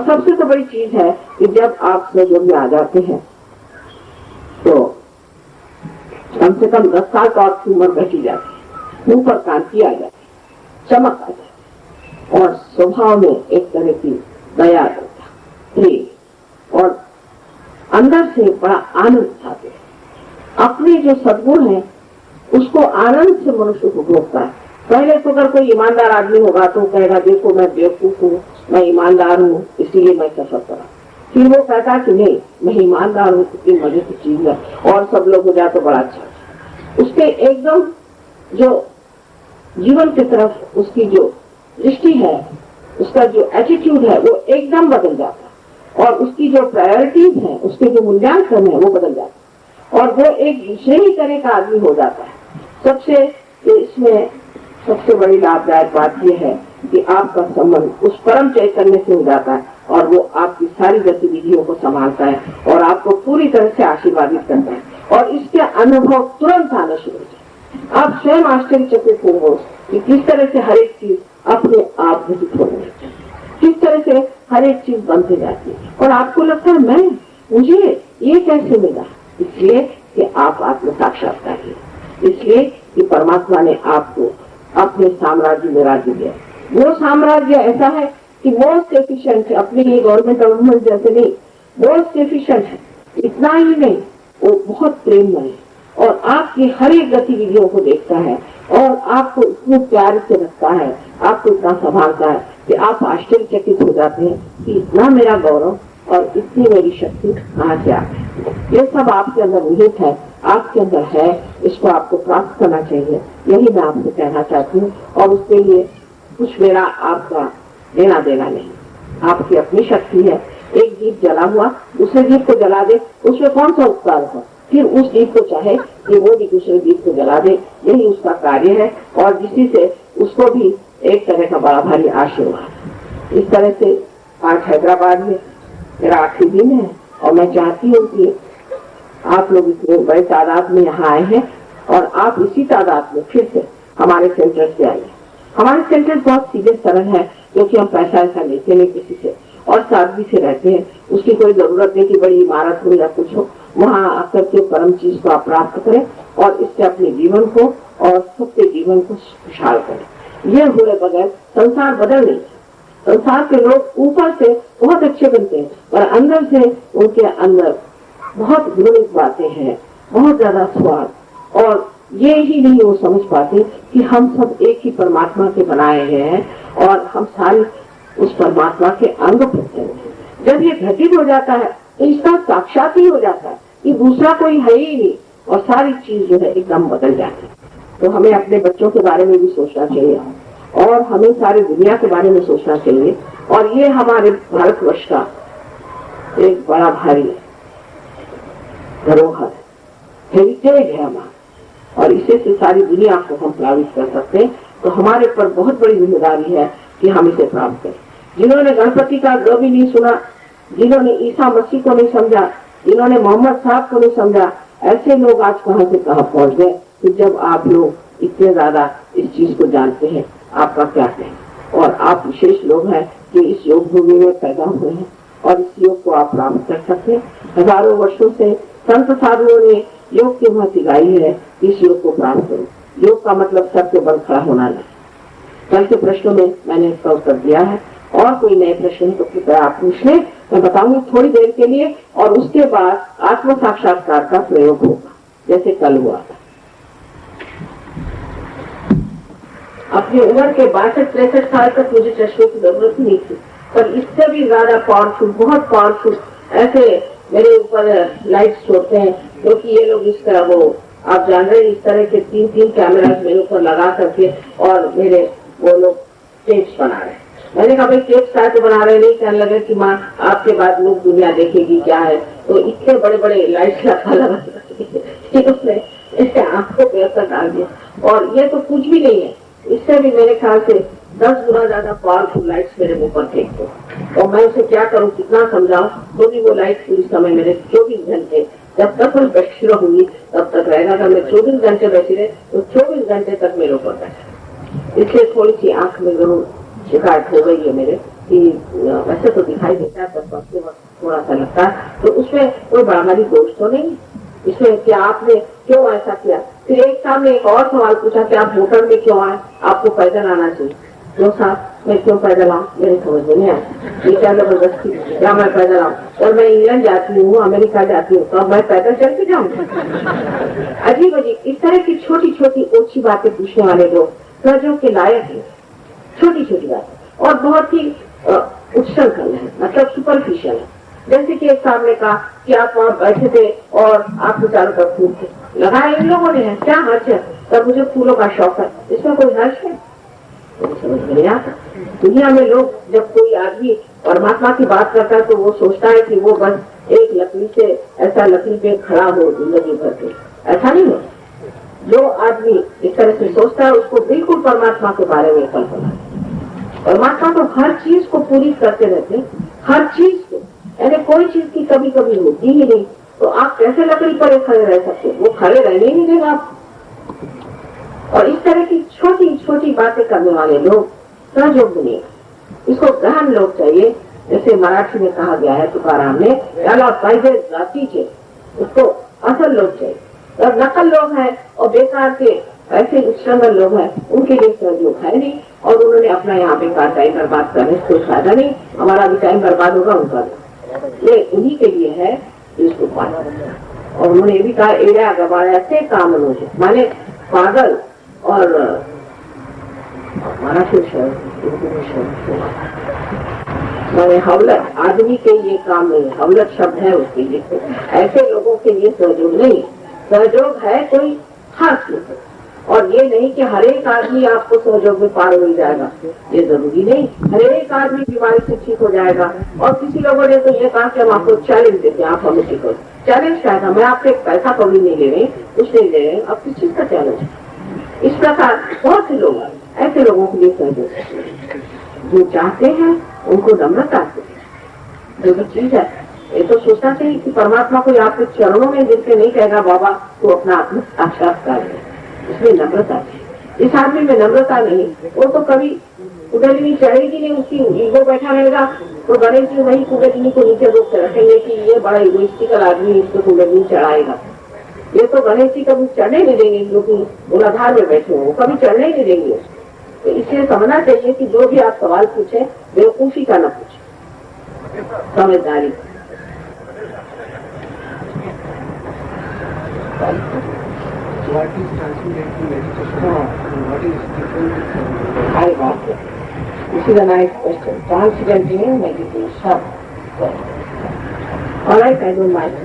सबसे तो बड़ी चीज है कि जब आप सहयोग में आ जाते हैं तो कम से कम 10 साल का और उम्र घटी जाती है, मुंह पर कांति आ जाती, चमक आ जाती और स्वभाव में एक तरह की दया करता, प्रेम और अंदर से बड़ा आनंद आते हैं। अपने जो सद्गुण है उसको आनंद से मनुष्य को भोगता है। पहले तो अगर कोई ईमानदार आदमी होगा तो कहेगा देखो मैं बेवकूफ हूँ, मैं ईमानदार हूँ इसलिए मैं सफर करा। फिर वो कहता कि नहीं मैं ईमानदार हूँ, कितनी मजे की चीज है और सब लोग हो जाए तो बड़ा अच्छा। उसके एकदम जो जीवन की तरफ उसकी जो दृष्टि है, उसका जो एटीट्यूड है वो एकदम बदल जाता है और उसकी जो प्रायोरिटीज है, उसके जो मूल्यांकन है वो बदल जाता है और वो एक दूसरे ही तरह का आदमी हो जाता है। इसमें सबसे बड़ी लाभदायक बात यह है कि आपका संबंध उस परम चैतन्य से हो जाता है और वो आपकी सारी गतिविधियों को संभालता है और आपको पूरी तरह से आशीर्वादित करता है और इसके अनुभव तुरंत आना शुरू हो जाए। आप स्वयं आश्चर्यचकित होंगे कि किस तरह से हर एक चीज अपने आप घटित होने लगती है, किस तरह से हर एक चीज बनते जाती है और आपको लगता है मुझे ये कैसे मिला। इसलिए कि आप आत्म साक्षात्कार किए, इसलिए कि परमात्मा ने आपको अपने साम्राज्य में राज्य दिया। वो साम्राज्य ऐसा है कि मोस्ट एफिशिएंट है, अपने लिए गवर्नमेंट गवर्नमेंट जैसे नहीं, मोस्ट एफिशिएंट है। इतना ही नहीं, वो बहुत प्रेममय है और आपकी हर एक गतिविधियों को देखता है और आपको इतने प्यार से रखता है, आपको इतना संभालता है कि आप आश्चर्यचकित हो जाते हैं कि इतना मेरा गौरव और इतनी मेरी शक्ति कहाँ से आ गई। ये सब आपके अंदर निहित है, आपके अंदर है, इसको आपको प्राप्त करना चाहिए। यही मैं आपसे कहना चाहती हूँ और उसके लिए कुछ मेरा आपका लेना देना नहीं, आपकी अपनी शक्ति है। एक दीप जला हुआ दूसरे दीप को जला दे, उसमें कौन सा उपकार हो, फिर उस दीप को चाहे कि वो भी दूसरे दीप को जला दे, यही उसका कार्य है और जिसी से उसको भी एक तरह का बड़ा भारी आशीर्वाद। इस तरह से आज हैदराबाद में मेरा आखिरी दिन है और मैं चाहती हूँ कि आप लोग इतने बड़े तादाद में यहाँ आए हैं और आप इसी तादाद में फिर से हमारे सेंटर से आइए। हमारे सेंटर बहुत सीधे सरल है क्योंकि हम पैसा ऐसा लेते नहीं किसी से और सादगी से रहते हैं। उसकी कोई जरूरत नहीं कि बड़ी इमारत हो या कुछ हो, वहाँ आकर के परम चीज को आप प्राप्त करें और इससे अपने जीवन को और सबके जीवन को खुशहाल करें। ये हुए बगैर संसार बदल नहीं। संसार के लोग ऊपर से बहुत अच्छे बनते हैं पर अंदर से उनके अंदर बहुत घृणित बातें हैं, बहुत ज्यादा स्वार्थ और ये ही नहीं वो समझ पाते कि हम सब एक ही परमात्मा के बनाए हैं और हम सारे उस परमात्मा के अंग प्रत्यंग हैं। जब ये घटित हो जाता है तो इसका साक्षात ही हो जाता है कि दूसरा कोई है ही नहीं और सारी चीज जो है एकदम बदल जाती है। तो हमें अपने बच्चों के बारे में भी सोचना चाहिए और हमें सारी दुनिया के बारे में सोचना चाहिए और ये हमारे भारतवर्ष का एक बड़ा भारी धरोहर है, हेरिटेज है हमारा और इसे से सारी दुनिया को हम प्लावित कर सकते हैं। तो हमारे पर बहुत बड़ी जिम्मेदारी है कि हम इसे प्राप्त करें। जिन्होंने गणपति का ग भी नहीं सुना, जिन्होंने ईसा मसीह को नहीं समझा, जिन्होंने मोहम्मद साहब को नहीं समझा, ऐसे लोग आज कहाँ से कहाँ पहुंच गए। तो जब आप लोग इतने ज्यादा इस चीज को जानते हैं, आपका क्या कहें। और आप विशेष लोग हैं कि इस योग भूमि में पैदा हुए हैं और इस योग को आप प्राप्त कर सकते हैं। हजारों वर्षों से संत साधुओं ने योग की महत्व गाई है, इस योग को प्राप्त करो। योग का मतलब सबके बल खड़ा होना नहीं। कल के प्रश्नों में मैंने इसका उत्तर दिया है और कोई नए प्रश्न तो कृपया आप पूछ लें, मैं बताऊंगी थोड़ी देर के लिए और उसके बाद आत्म साक्षात्कार का प्रयोग होगा जैसे कल हुआ था। अपनी उम्र के 62-63 साल तक मुझे चश्मे की जरूरत नहीं थी पर इससे भी ज्यादा पावरफुल, बहुत पावरफुल ऐसे मेरे ऊपर लाइट्स छोड़ते हैं क्योंकि ये लोग इस तरह वो आप जान रहे हैं इस तरह के 3 कैमरास मेरे ऊपर लगा करके और मेरे वो लोग टेप्स बना रहे हैं। मैंने कहा भाई टेप्स क्या तो बना रहे, नहीं कहने लगे कि माँ आपके बाद लोग दुनिया देखेगी क्या है। तो इतने बड़े बड़े लाइट्स लगा उसने इससे आंखों पे असर डाल दिया और ये तो कुछ भी नहीं है, इससे भी मेरे ख्याल से 10 गुना ज्यादा पावरफुल लाइट्स मेरे मुंह पर फेंक दो और मैं उसे क्या करूँ, कितना समझाऊं, तो भी वो लाइट पूरी समय मेरे 24 घंटे जब तक मैं बैठी रहूंगी तब तक रहेगा। अगर मैं 24 घंटे बैठी रहे तो 24 घंटे तक मेरे ऊपर बैठा। इसलिए थोड़ी सी आंख में जरूर शिकायत हो गई है मेरे, कि वैसे तो दिखाई देता है पर पढ़ते वक्त थोड़ा सा लगता है, तो उसमें कोई बड़ा भारी दोष तो नहीं इसमें कि आपने क्यों ऐसा किया। फिर एक साहब ने एक और सवाल पूछा कि आप मोटर में क्यों आए, आपको पैदल आना चाहिए। जो साहब मैं क्यों पैदल आऊँ, मेरे समझ में नहीं आया, ये क्या जबरदस्ती क्या मैं पैदल आऊँ, और मैं इंग्लैंड जाती हूँ, अमेरिका जाती हूँ, तो मैं पैदल चल के जाऊँ। अजीब अजीब इस तरह की छोटी छोटी ओछी बातें पूछने वाले लोग सहयोग के लायक है, छोटी छोटी बातें और बहुत ही उच्छृंखल है, मतलब सुपरफिशियल है। जैसे कि एक साहब ने कहा कि आप वहाँ बैठे थे और आपको चारों तरफ फूल थे लगाए इन लोगों ने, क्या हर्ष है, तब मुझे फूलों का शौक है, इसमें कोई हर्ष है, समझ में नहीं आता। दुनिया में लोग जब कोई आदमी परमात्मा की बात करता है तो वो सोचता है कि वो बस एक लकड़ी से ऐसा लकड़ी पे खड़ा हो जिंदगी भर के, ऐसा नहीं हो। जो आदमी इस तरह से सोचता है उसको बिल्कुल परमात्मा के बारे में कल्पना है। परमात्मा तो हर चीज को पूरी करते रहते, हर चीज को, यानी कोई चीज की कभी कभी होती ही नहीं, तो आप कैसे लकड़ी पर खड़े रह सकते, वो खड़े रहने ही नहीं देगा आप। और इस तरह की छोटी छोटी बातें करने वाले लोग सहयोग नहीं, इसको गहन लोग चाहिए। जैसे मराठी में कहा गया है तुकाराम ने, याला पाहिजे जातीचे, उसको असल लोग चाहिए। और नकल लोग हैं और बेकार के ऐसे उच्छृंखल लोग हैं, उनके लिए सहयोग है नहीं, और उन्होंने अपना यहाँ बेकार टाइम बर्बाद करने से कोई फायदा नहीं, हमारा भी टाइम बर्बाद होगा उनका भी। ये उन्हीं के लिए है जिसको पाना। और उन्होंने ये भी कहा एड़ा गवाया से काम अनुज, माने पागल और मराठी मैंने हवलत आदमी के लिए काम नहीं, हवलत शब्द है उसके लिए, ऐसे लोगों के लिए सहयोग नहीं। सहयोग है कोई खास लोग, और ये नहीं कि हर एक आदमी आपको सहयोग में पार हो जाएगा, ये जरूरी नहीं। हर एक आदमी बीमारी से ठीक हो जाएगा। और किसी लोगों ने तो ये कहा कि हम आपको चैलेंज देते हैं, आप हमें ठीक हो। चैलेंज क्या था, मैं आपसे पैसा कभी नहीं ले रही, कुछ नहीं ले रहे, अब किस चीज का चैलेंज। इस प्रकार बहुत से लोग ऐसे लोगों के लिए सहयोग जो चाहते हैं उनको नम्रता से जो भी चीज है, ये तो सोचना चाहिए कि परमात्मा को आपके चरणों में गिर के नहीं कहेगा बाबा तो अपना आत्म साक्षात्कार है, इसमें नम्रता है। इस आदमी में नम्रता नहीं, वो तो कभी कुंडलिनी चढ़ेगी नहीं, उसकी ईगो बैठा रहेगा, तो गणेश जी वही कुंडलिनी को नीचे रोक के रखेंगे कि ये बड़ा इगोइस्टिकल आदमी इसको कुंडलिनी चढ़ाएगा। ये तो गणेश जी कभी चढ़ने नहीं देंगे, क्योंकि मूलाधार में बैठे हो, कभी चढ़ने नहीं देंगे। तो इसलिए समझना चाहिए कि जो भी आप सवाल पूछे बेवकूफी का न पूछे, समझदारी। This is a nice question. Transcendental meditation. All right, I don't mind.